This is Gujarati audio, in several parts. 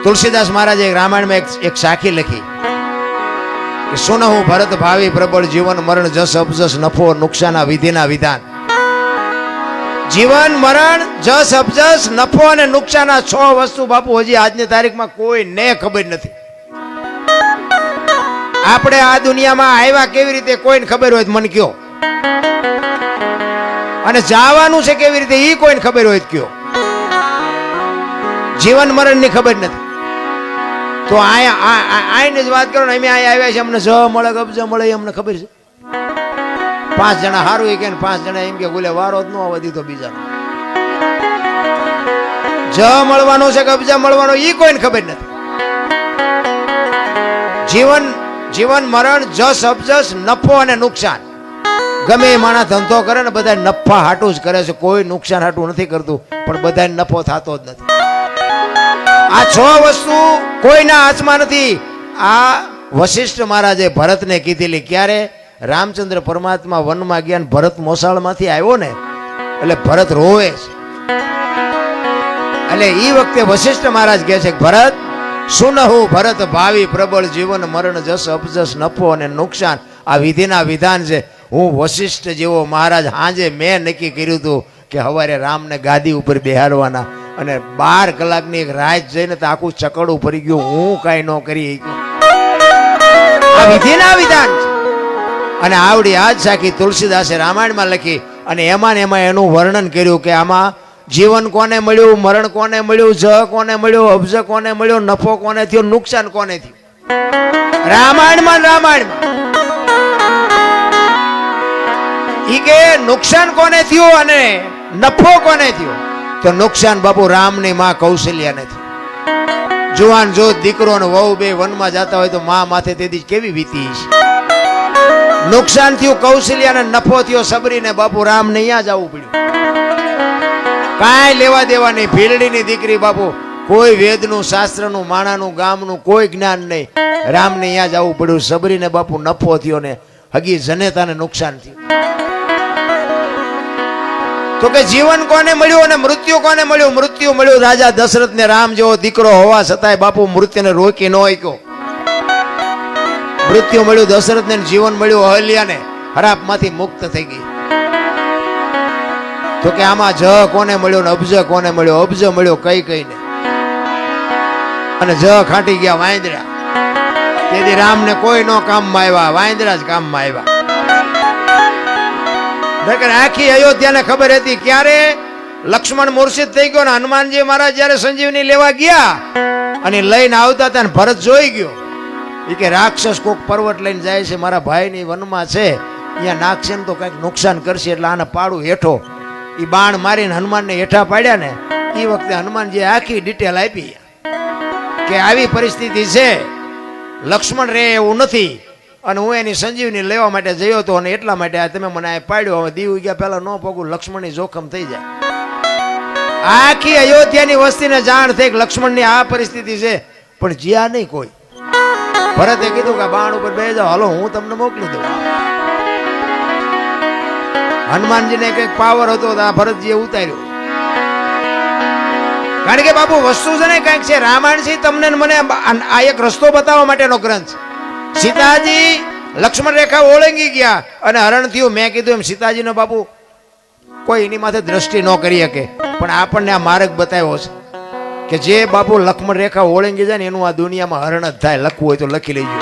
તુલસીદાસ મહારાજે રામાયણમાં એક સાખી લખી કે સુનહું ભરત ભાવી પ્રબળ જીવન મરણ જસ અપજસ નફો નુકસાના વિધિના વિધાન. જીવન મરણ જસ અપજસ નફો અને નુકસાન, આ 6 વસ્તુ બાપુ હજી આજની તારીખમાં કોઈને ખબર નથી. આપણે આ દુનિયામાં આવ્યા કેવી રીતે કોઈને ખબર હોય મને કયો, અને જવાનું છે કેવી રીતે ઈ કોઈને ખબર હોય કયો. જીવન મરણ ની ખબર નથી. તો આઈને જ વાત કરો ને, અમે અહીંયા આવ્યા છે, અમને જ મળે કબજ મળે અમને ખબર છે. 5 જણા હારું એ કે 5 જણા એમ કે બોલે વારો જ ન આવવા દીધો બીજાનો. જ મળવાનો છે કબજા મળવાનો ઈ કોઈને ખબર નથી. જીવન મરણ જસ અપજસ નફો અને નુકસાન, ગમે એ માણસ ધંધો કરે ને બધા નફા હાટું જ કરે છે, કોઈ નુકસાન હાટું નથી કરતું, પણ બધા નફો થતો જ નથી. આ 6 વસ્તુ કોઈના હાથમાં નથી. આ વશિષ્ઠ મહારાજે ભરતને કીધેલી. ક્યારે? રામચંદ્ર પરમાત્મા વનમાં ગયા ને ભરત મોસાળમાંથી આવ્યો ને એટલે ભરત રોવે છે. એટલે ઈ વખતે વશિષ્ઠ મહારાજ કહે છે ભરત સુનહું ભરત ભાવી પ્રબળ જીવન મરણ જસ અપજસ નફો અને નુકસાન, આ વિધિના વિધાન છે. હું વશિષ્ઠ જેવો મહારાજ હાજે મેં નક્કી કર્યું હતું કે હવારે રામને ગાદી ઉપર બેહાડવાના, અને 12 કલાકની એક રાત જઈને તો આખું ચકડું ભરી ગયું. હું કાંઈ ન કરી. આ વિધિના વિધાન છે. અને આવડી આજ સાખી તુલસીદાસે રામાયણમાં લખી, અને એમાં એનું વર્ણન કર્યું કે આમાં જીવન કોને મળ્યું, મરણ કોને મળ્યું, જ કોને મળ્યું, અબજ કોને મળ્યો, નફો કોને થયો, નુકસાન કોને થયું. રામાયણમાં ઈ કે નુકસાન કોને થયું અને નફો કોને થયો. તો નુકસાન બાપુ રામની માં કૌશલ્યાને થયું. જુવાન જો દીકરો ને વહુ બે વનમાં જતા હોય તો માં માથે તેથી કેવી વીતી છે. નુકસાન થયું કૌશલ્યાને, નફો થયો સબરીને. બાપુ રામ ને અહીંયા જવું પડ્યું. કાંઈ લેવા દેવા નહીં. ભીલડીની દીકરી બાપુ, કોઈ વેદનું શાસ્ત્રનું માણાનું ગામનું કોઈ જ્ઞાન નહીં. રામને અહીંયા જવું પડ્યું. સબરીને બાપુ નફો થયો ને હગી જનેતાને નુકસાન થયું. તો કે જીવન કોને મળ્યું અને મૃત્યુ કોને મળ્યું? મૃત્યુ મળ્યું રાજા દશરથ ને. રામ જેવો દીકરો હોવા છતાંય બાપુ મૃત્યુને રોકી ન શક્યો. મૃત્યુ મળ્યું દશરથ ને, જીવન મળ્યું અહલ્યાને. હરાપમાંથી મુક્ત થઈ ગઈ. તો કે આમાં જ કોને મળ્યો ને અબજ કોને મળ્યો? અબજ મળ્યો કઈ ને, અને જ ખાટી ગયા વાંદરા. તેથી રામને કોઈ નો કામમાં આવ્યા, વાંદરા જ કામમાં આવ્યા. આખી અયોધ્યાને ખબર હતી. ક્યારે? લક્ષ્મણ મૂર્છિત થઈ ગયો ને હનુમાનજી મહારાજ જયારે સંજીવની લેવા ગયા અને લઈને આવતા હતા ને ભરત જોઈ ગયો. એ કે રાક્ષસ કોક પર્વત લઈને જાય છે, મારા ભાઈની વનમાં છે, અહીંયા નાખશે ને તો કઈક નુકસાન કરશે, એટલે આને પાડું હેઠો. એ બાણ મારીને હનુમાનને હેઠા પાડ્યા ને એ વખતે હનુમાનજી આખી ડિટેલ આપી કે આવી પરિસ્થિતિ છે, લક્ષ્મણ રે એવું નથી, અને હું એની સંજીવની લેવા માટે જયો હતો, અને એટલા માટે તમે મને આ પાડ્યો. હવે દીવ ગયા પહેલા ન પગું, લક્ષ્મણની જોખમ થઈ જાય. આખી અયોધ્યાની વસ્તીને જાણ થઈ કે લક્ષ્મણની આ પરિસ્થિતિ છે, પણ જ્યાં નહીં કોઈ. ભરતે કીધું કે બાણ ઉપર બે જાઓ, હાલો હું તમને મોકલી દઉં. હનુમાનજીને કઈક પાવર હતો, આ ભરતજીએ ઉતાર્યો. કારણ કે બાપુ વસ્તુ છે ને કઈક છે. રામાયણ છે તમને મને આ એક રસ્તો બતાવવા માટેનો ગ્રંથ. સીતાજી લક્ષ્મણ રેખા ઓળંગી ગયા અને હરણ થયું. મેં કીધું એમ સીતાજીને બાપુ કોઈ એની માથે દ્રષ્ટિ ન કરી શકે, પણ આપણને આ માર્ગ બતાવ્યો છે કે જે બાપુ લક્ષ્મણ રેખા ઓળંગી જાય ને એનું આ દુનિયામાં હરણ જ થાય. લખવું હોય તો લખી લેજો.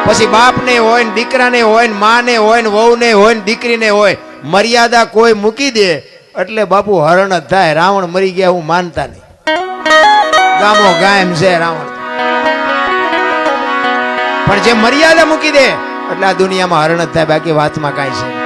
પછી બાપને હોય ને દીકરાને હોય ને માને હોય ને વહુને હોય ને દીકરીને હોય, મર્યાદા કોઈ મૂકી દે એટલે બાપુ હરણ જ થાય. રાવણ મરી ગયા હું માનતા નહીં. ગામો ગાયમ છે રાવણ, પણ જે મર્યાદા મૂકી દે એટલે આ દુનિયામાં હરણ જ થાય. બાકી વાતમાં કાંઈ છે.